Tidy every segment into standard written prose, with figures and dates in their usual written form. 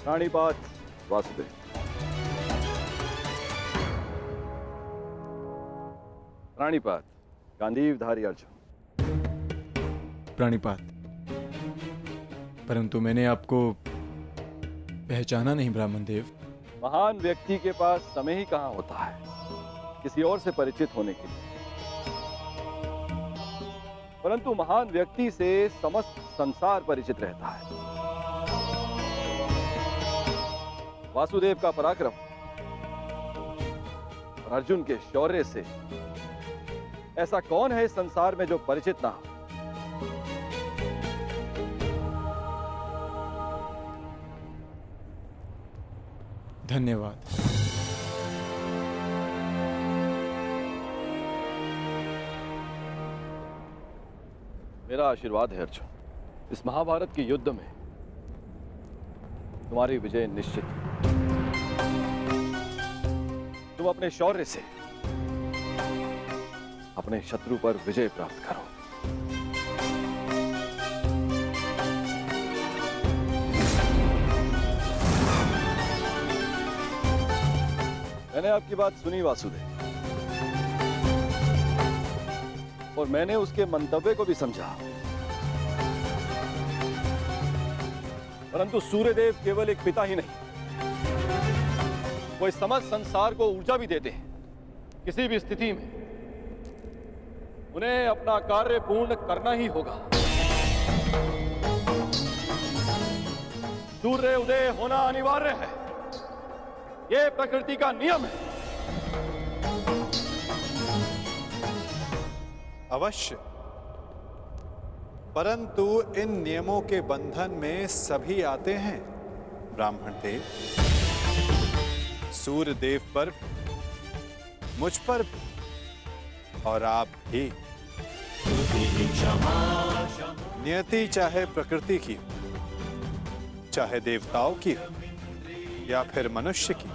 प्राणिपात वासुदेव। प्राणिपात गांधीवधारी अर्जुन। प्राणिपात, परंतु मैंने आपको पहचाना नहीं ब्राह्मण देव। महान व्यक्ति के पास समय ही कहां होता है किसी और से परिचित होने के लिए, परंतु महान व्यक्ति से समस्त संसार परिचित रहता है। वासुदेव का पराक्रम और अर्जुन के शौर्य से ऐसा कौन है इस संसार में जो परिचित ना हो। धन्यवाद। मेरा आशीर्वाद है अर्जुन, इस महाभारत के युद्ध में तुम्हारी विजय निश्चित है। तुम अपने शौर्य से अपने शत्रु पर विजय प्राप्त करो। मैंने आपकी बात सुनी वासुदेव, और मैंने उसके मंतव्य को भी समझा, परंतु सूर्यदेव केवल एक पिता ही नहीं, वो इस समस्त संसार को ऊर्जा भी देते हैं। किसी भी स्थिति में उन्हें अपना कार्य पूर्ण करना ही होगा। सूर्य उदय होना अनिवार्य है, यह प्रकृति का नियम है। अवश्य, परंतु इन नियमों के बंधन में सभी आते हैं ब्राह्मण देव। सूर्य देव पर, मुझ पर भी, और आप भी। नियति चाहे प्रकृति की हो, चाहे देवताओं की हो या फिर मनुष्य की,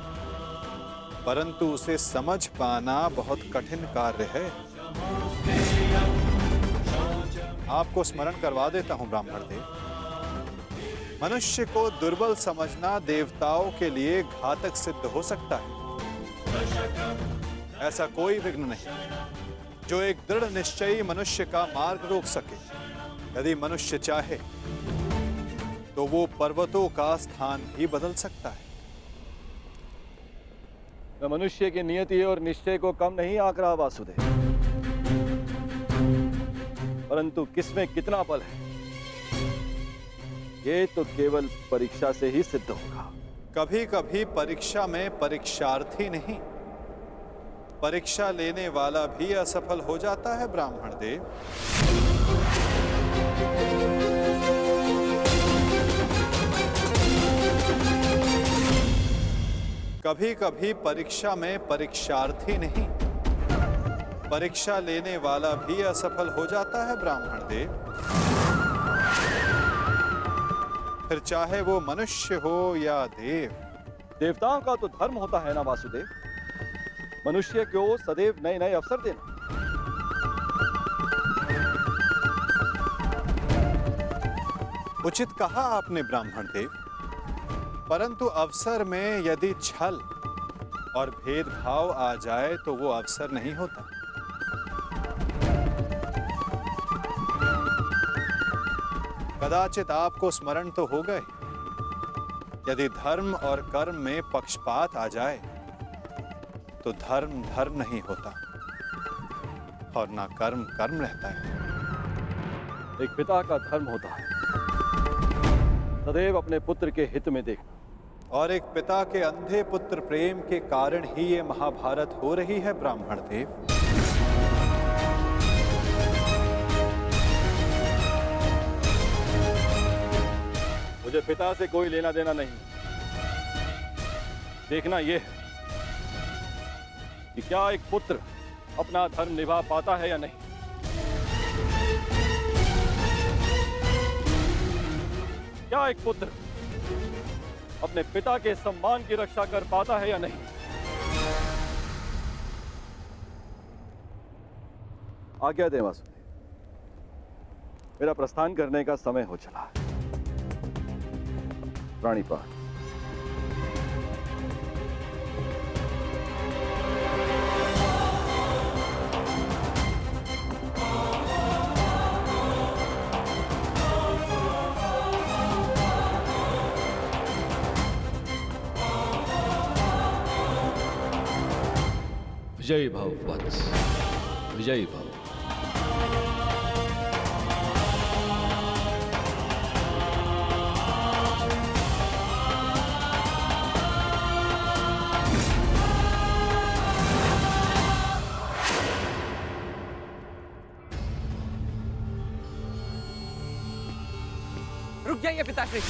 परंतु उसे समझ पाना बहुत कठिन कार्य है। आपको स्मरण करवा देता हूं ब्राह्मण देव, मनुष्य को दुर्बल समझना देवताओं के लिए घातक सिद्ध हो सकता है। ऐसा कोई विघ्न नहीं जो एक दृढ़ निश्चयी मनुष्य का मार्ग रोक सके। यदि मनुष्य चाहे तो वो पर्वतों का स्थान भी बदल सकता है। मैं मनुष्य की नियति और निश्चय को कम नहीं आंक रहा वासुदेव, परंतु किसमें कितना बल है ये तो केवल परीक्षा से ही सिद्ध होगा। कभी कभी परीक्षा में परीक्षार्थी नहीं, परीक्षा लेने वाला भी असफल हो जाता है ब्राह्मण देव। कभी कभी परीक्षा में परीक्षार्थी नहीं, परीक्षा लेने वाला भी असफल हो जाता है ब्राह्मण देव। फिर चाहे वो मनुष्य हो या देव। देवताओं का तो धर्म होता है ना वासुदेव, मनुष्य को सदैव नए नए अवसर देना। उचित कहा आपने ब्राह्मण देव, परंतु अवसर में यदि छल और भेदभाव आ जाए तो वो अवसर नहीं होता। कदाचित आपको स्मरण तो होगा ही, यदि धर्म और कर्म में पक्षपात आ जाए तो धर्म धर्म नहीं होता और ना कर्म कर्म रहता है। एक पिता का धर्म होता है सदैव अपने पुत्र के हित में देखना, और एक पिता के अंधे पुत्र प्रेम के कारण ही ये महाभारत हो रही है ब्राह्मण देव। मुझे पिता से कोई लेना देना नहीं, देखना यह है कि क्या एक पुत्र अपना धर्म निभा पाता है या नहीं। क्या एक पुत्र अपने पिता के सम्मान की रक्षा कर पाता है या नहीं। आज्ञा दें वासुदेव, मेरा प्रस्थान करने का समय हो चला है। प्राणिपात विजयी भव वत्स, विजयी भव। रुक जाइए पिताश्री।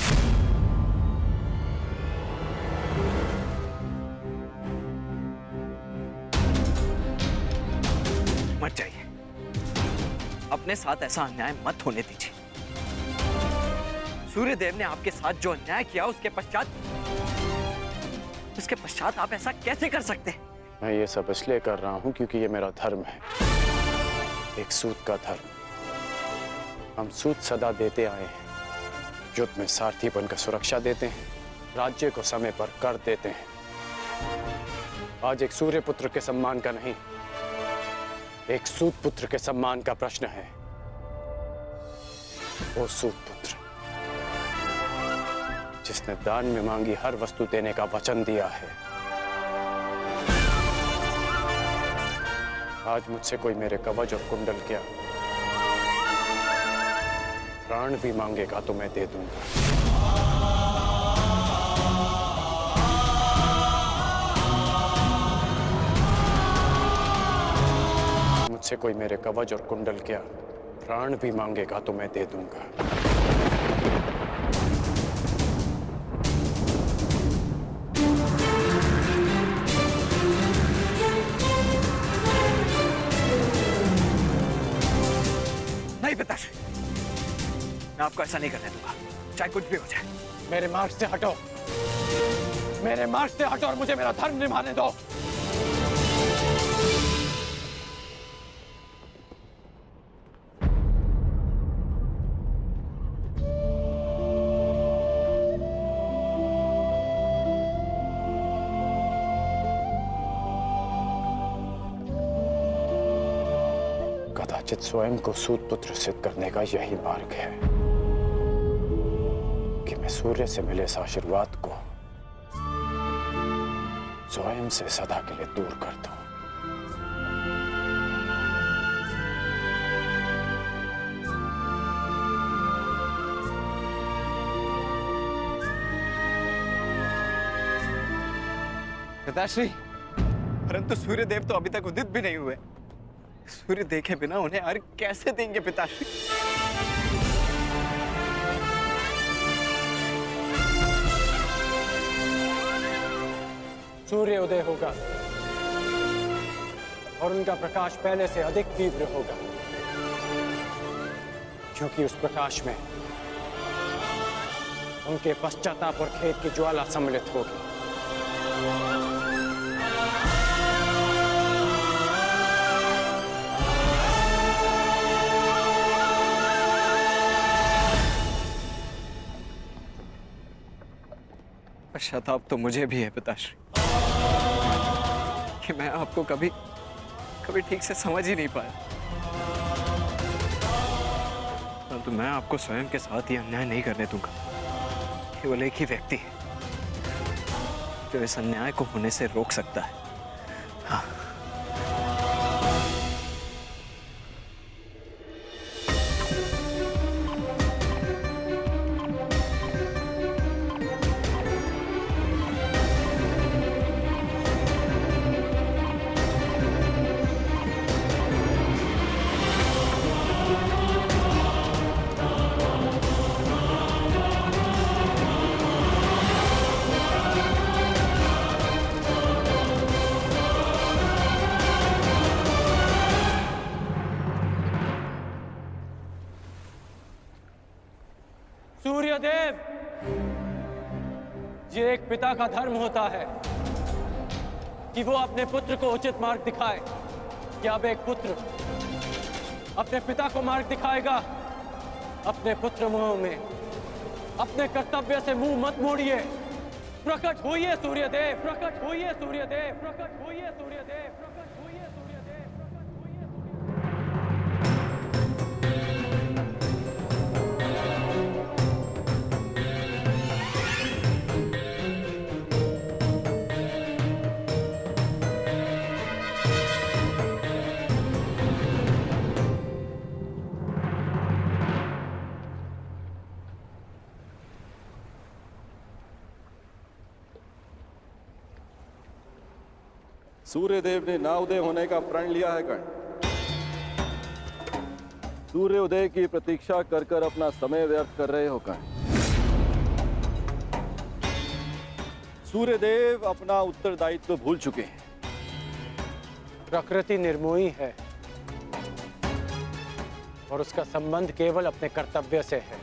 मत जाइए, अपने साथ ऐसा अन्याय मत होने दीजिए। सूर्यदेव ने आपके साथ जो अन्याय किया उसके पश्चात आप ऐसा कैसे कर सकते हैं? मैं ये सब इसलिए कर रहा हूं क्योंकि ये मेरा धर्म है, एक सूत का धर्म। हम सूत सदा देते आए हैं, युद्ध में सारथी बनकर सुरक्षा देते हैं, राज्य को समय पर कर देते हैं। आज एक सूर्य पुत्र के सम्मान का नहीं, एक सूत पुत्र के सम्मान का प्रश्न है। वो सूत पुत्र जिसने दान में मांगी हर वस्तु देने का वचन दिया है, आज मुझसे कोई मेरे कवच और कुंडल क्या प्राण भी मांगेगा तो मैं दे दूंगा। मुझसे कोई मेरे कवच और कुंडल क्या प्राण भी मांगेगा तो मैं दे दूंगा। नहीं पिताश्री, मैं आपको ऐसा नहीं करने दूंगा, चाहे कुछ भी हो जाए। मेरे मार्ग से हटो, मेरे मार्ग से हटो और मुझे मेरा धर्म निभाने दो। कदाचित स्वयं को सूत पुत्र सिद्ध करने का यही मार्ग है कि मैं सूर्य से मिले इस आशीर्वाद को स्वयं से सदा के लिए दूर कर दूं। पिताश्री, परंतु सूर्यदेव तो अभी तक उदित भी नहीं हुए। सूर्य देखे बिना उन्हें अर्घ कैसे देंगे पिताश्री? सूर्य उदय होगा और उनका प्रकाश पहले से अधिक तीव्र होगा, क्योंकि उस प्रकाश में उनके पश्चाताप और खेद की ज्वाला सम्मिलित होगी। पश्चाताप तो मुझे भी है पिताश्री, कि मैं आपको कभी ठीक से समझ ही नहीं पाया। परंतु मैं आपको स्वयं के साथ ये अन्याय नहीं करने दूंगा। केवल एक ही व्यक्ति है जो इस अन्याय को होने से रोक सकता है। हाँ, सूर्यदेव, ये एक पिता का धर्म होता है कि वो अपने पुत्र को उचित मार्ग दिखाए। क्या अब एक पुत्र अपने पिता को मार्ग दिखाएगा? अपने पुत्र मुंह में अपने कर्तव्य से मुंह मत मोड़िए। प्रकट होइए सूर्यदेव, प्रकट होइए सूर्यदेव, प्रकट होइए सूर्यदेव, प्रकट होइए सूर्यदेव, प्रकट होइए सूर्यदेव। सूर्यदेव ने ना उदय होने का प्रण लिया है कर्ण। सूर्य उदय की प्रतीक्षा कर कर अपना समय व्यर्थ कर रहे हो कर्ण। सूर्यदेव अपना उत्तरदायित्व भूल चुके हैं। प्रकृति निर्मोही है और उसका संबंध केवल अपने कर्तव्य से है।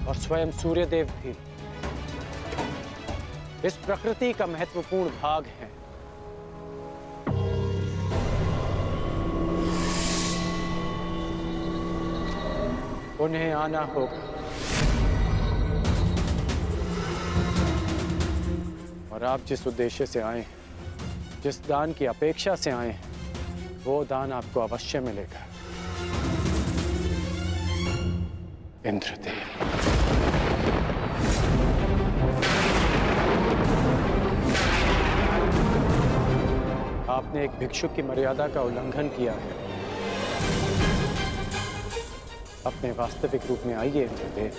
और स्वयं सूर्यदेव भी इस प्रकृति का महत्वपूर्ण भाग है। उन्हें आना होगा और आप जिस उद्देश्य से आए हैं, जिस दान की अपेक्षा से आए हैं, वो दान आपको अवश्य मिलेगा। इंद्रदेव। आपने एक भिक्षुक की मर्यादा का उल्लंघन किया है। अपने वास्तविक रूप में आइए इंद्रदेव।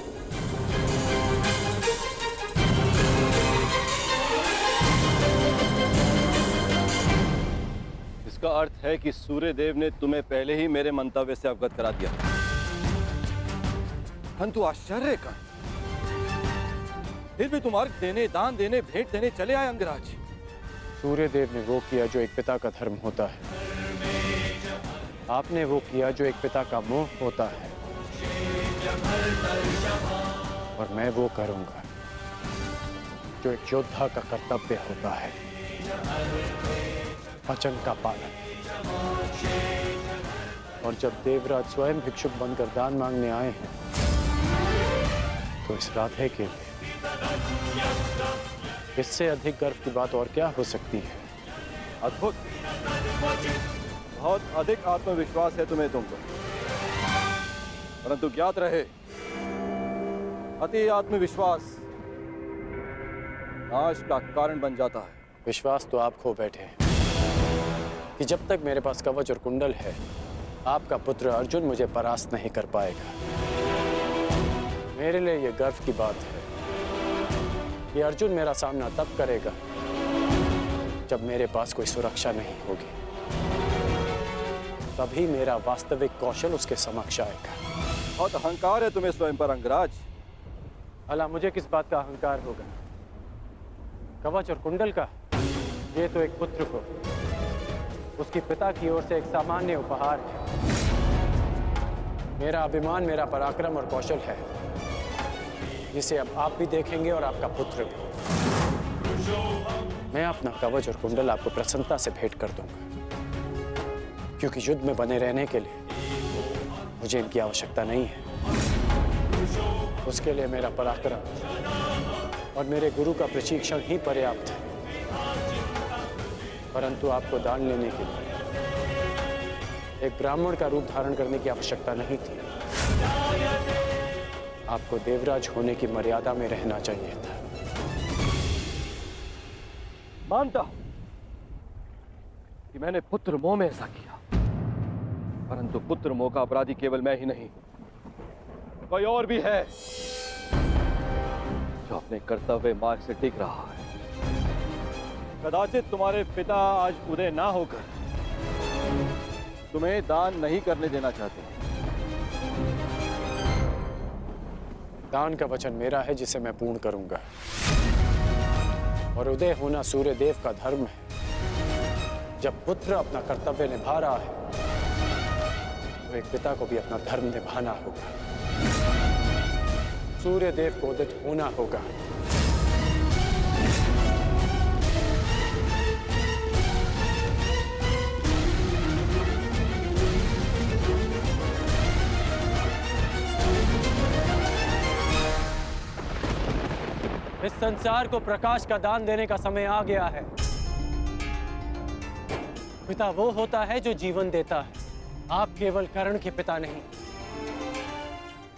इसका अर्थ है कि सूर्यदेव ने तुम्हें पहले ही मेरे मंतव्य से अवगत करा दिया। परंतु आश्चर्य का, फिर भी तुम अर्घ देने, दान देने, भेंट देने चले आए अंगराज। सूर्यदेव ने वो किया जो एक पिता का धर्म होता है। आपने वो किया जो एक पिता का मोह होता है। और मैं वो करूंगा जो एक योद्धा का कर्तव्य होता है, वचन का पालन। और जब देवराज स्वयं भिक्षुक बनकर दान मांगने आए हैं, तो इस राधे के लिए इससे अधिक गर्व की बात और क्या हो सकती है। अद्भुत, बहुत अधिक आत्मविश्वास है तुम्हें तुमको। परंतु ज्ञात रहे, अति आत्मविश्वास नाश का कारण बन जाता है। विश्वास तो आप खो बैठे हैं कि जब तक मेरे पास कवच और कुंडल है, आपका पुत्र अर्जुन मुझे परास्त नहीं कर पाएगा। मेरे लिए यह गर्व की बात है कि अर्जुन मेरा सामना तब करेगा जब मेरे पास कोई सुरक्षा नहीं होगी। तभी मेरा वास्तविक कौशल उसके समक्ष आएगा। बहुत अहंकार है तुम्हें स्वयं पर अंगराज। भला मुझे किस बात का अहंकार होगा? कवच और कुंडल का? ये तो एक पुत्र को उसके पिता की ओर से एक सामान्य उपहार है। मेरा अभिमान, मेरा पराक्रम और कौशल है, जिसे अब आप भी देखेंगे और आपका पुत्र भी। मैं अपना कवच और कुंडल आपको प्रसन्नता से भेंट कर दूंगा, क्योंकि युद्ध में बने रहने के लिए मुझे इनकी आवश्यकता नहीं है। उसके लिए मेरा पराक्रम और मेरे गुरु का प्रशिक्षण ही पर्याप्त है। परंतु आपको दान लेने के लिए एक ब्राह्मण का रूप धारण करने की आवश्यकता नहीं थी। आपको देवराज होने की मर्यादा में रहना चाहिए था। मानता हूं कि मैंने पुत्र मोह में ऐसा किया, परंतु पुत्र मोह का अपराधी केवल मैं ही नहीं, कोई और भी है जो अपने कर्तव्य मार्ग से टिक रहा है। कदाचित तुम्हारे पिता आज उदय ना होकर तुम्हें दान नहीं करने देना चाहते। दान का वचन मेरा है, जिसे मैं पूर्ण करूंगा। और उदय होना सूर्यदेव का धर्म है। जब पुत्र अपना कर्तव्य निभा रहा है, तो एक पिता को भी अपना धर्म निभाना होगा। सूर्यदेव को उदित होना होगा। इस संसार को प्रकाश का दान देने का समय आ गया है। पिता वो होता है जो जीवन देता है। आप केवल कर्ण के पिता नहीं,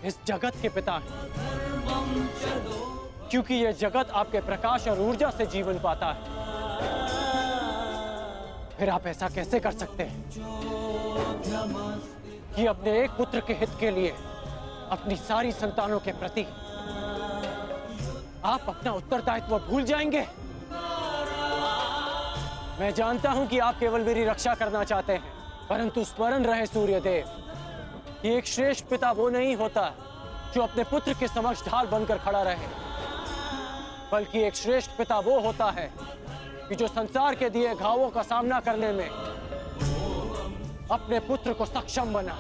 इस जगत के पिता हैं। क्योंकि यह जगत आपके प्रकाश और ऊर्जा से जीवन पाता है। फिर आप ऐसा कैसे कर सकते हैं कि अपने एक पुत्र के हित के लिए अपनी सारी संतानों के प्रति आप अपना उत्तरदायित्व भूल जाएंगे? मैं जानता हूं कि आप केवल मेरी रक्षा करना चाहते हैं, परंतु स्मरण रहे सूर्यदेव कि एक श्रेष्ठ पिता वो नहीं होता जो अपने पुत्र के समक्ष ढाल बनकर खड़ा रहे, बल्कि एक श्रेष्ठ पिता वो होता है कि जो संसार के दिए घावों का सामना करने में अपने पुत्र को सक्षम बना।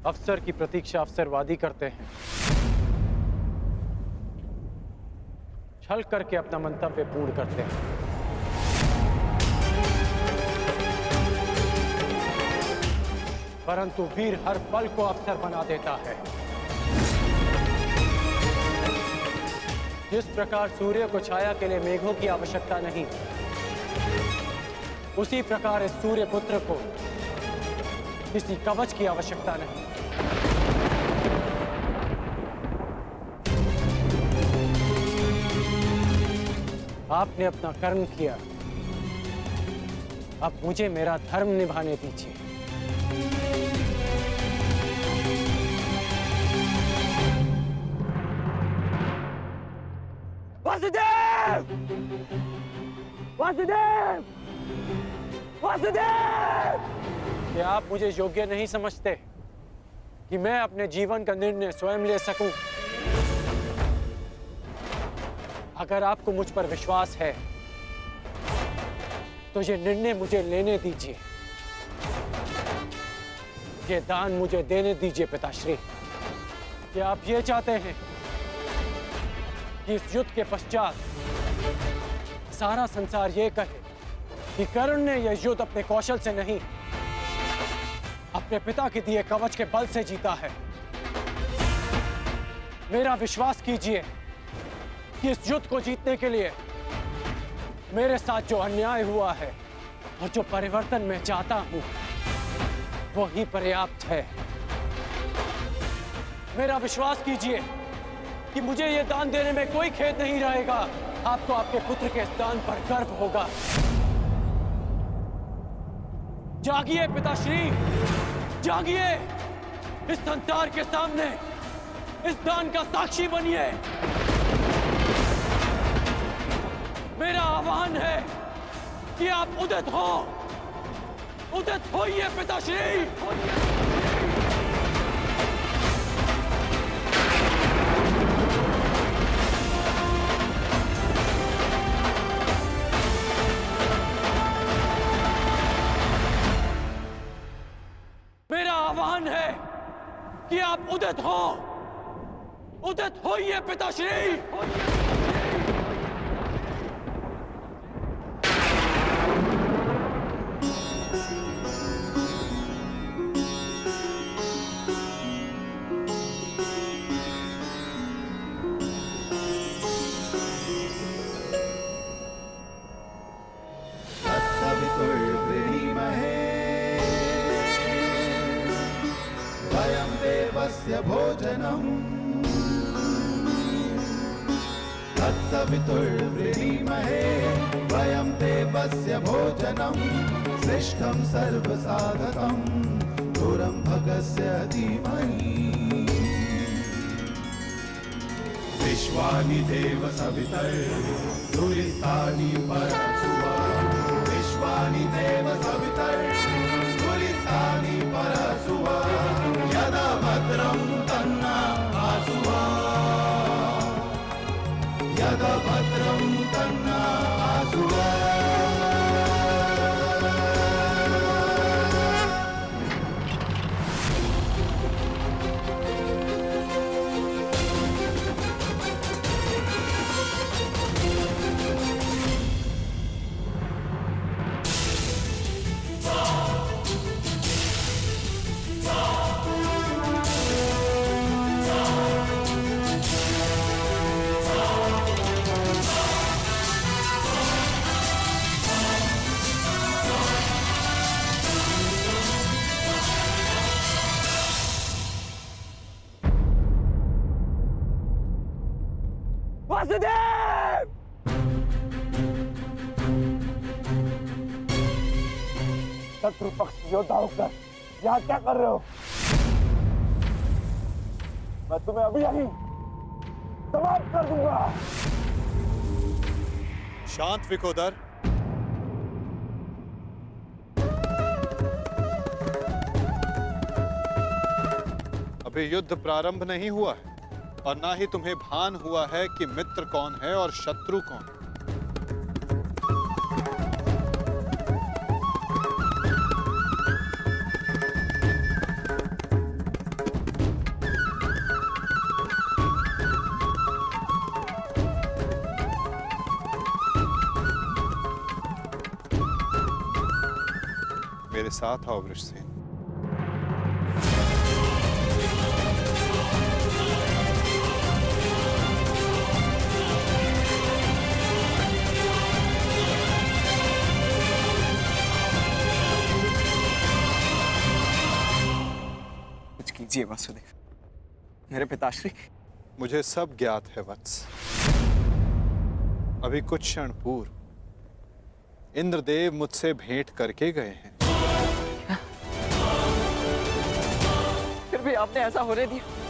अवसर की प्रतीक्षा अवसरवादी करते हैं, छल करके अपना मंतव्य पूर्ण करते हैं। परंतु वीर हर पल को अवसर बना देता है। जिस प्रकार सूर्य को छाया के लिए मेघों की आवश्यकता नहीं, उसी प्रकार इस सूर्य पुत्र को किसी कवच की आवश्यकता नहीं। आपने अपना कर्म किया, अब मुझे मेरा धर्म निभाने दीजिए। वासुदेव! वासुदेव! वासुदेव! क्या आप मुझे योग्य नहीं समझते कि मैं अपने जीवन का निर्णय स्वयं ले सकूं? अगर आपको मुझ पर विश्वास है तो ये निर्णय मुझे लेने दीजिए, ये दान मुझे देने दीजिए पिताश्री। क्या आप ये चाहते हैं कि इस युद्ध के पश्चात सारा संसार ये कहे कि कर्ण ने यह युद्ध अपने कौशल से नहीं, अपने पिता के दिए कवच के बल से जीता है? मेरा विश्वास कीजिए कि इस युद्ध को जीतने के लिए मेरे साथ जो अन्याय हुआ है और जो परिवर्तन मैं चाहता हूं वो ही पर्याप्त है। मेरा विश्वास कीजिए कि मुझे ये दान देने में कोई खेद नहीं रहेगा। आपको आपके पुत्र के इस दान पर गर्व होगा। जागिए पिताश्री, जागिए, इस संसार के सामने इस दान का साक्षी बनिए। मेरा आह्वान है कि आप उदित हो, उदित होइए पिताश्री। मेरा आह्वान है कि आप उदित हो, उदित होइए पिताश्री। भोजनम् तत्सवितुर्वृणीमहे वयं देवस्य भोजनम् श्रेष्ठं सर्वसाधकं दूरं भगस्य धीमहि विश्वानि देव सवितर्दुरितानि परशुवा विश्वानि देव सवितर्दुरितानि परशुवा यदा भद्रं तन्ना आसुवा यदा भद्रं तन्ना आसुवा। वासुदेव! शत्रु पक्ष योद्धा होकर यहाँ क्या कर रहे हो? मैं तुम्हें अभी समाप्त कर दूंगा। शांत विकोदर। अभी युद्ध प्रारंभ नहीं हुआ है और ना ही तुम्हें भान हुआ है कि मित्र कौन है और शत्रु कौन है। मेरे साथ आओ वृषसेन। कुछ कीजिए वासुदेव, मेरे पिताश्री। मुझे सब ज्ञात है वत्स। अभी कुछ क्षण पूर्व इंद्रदेव मुझसे भेंट करके गए हैं। फिर भी आपने ऐसा होने दिया।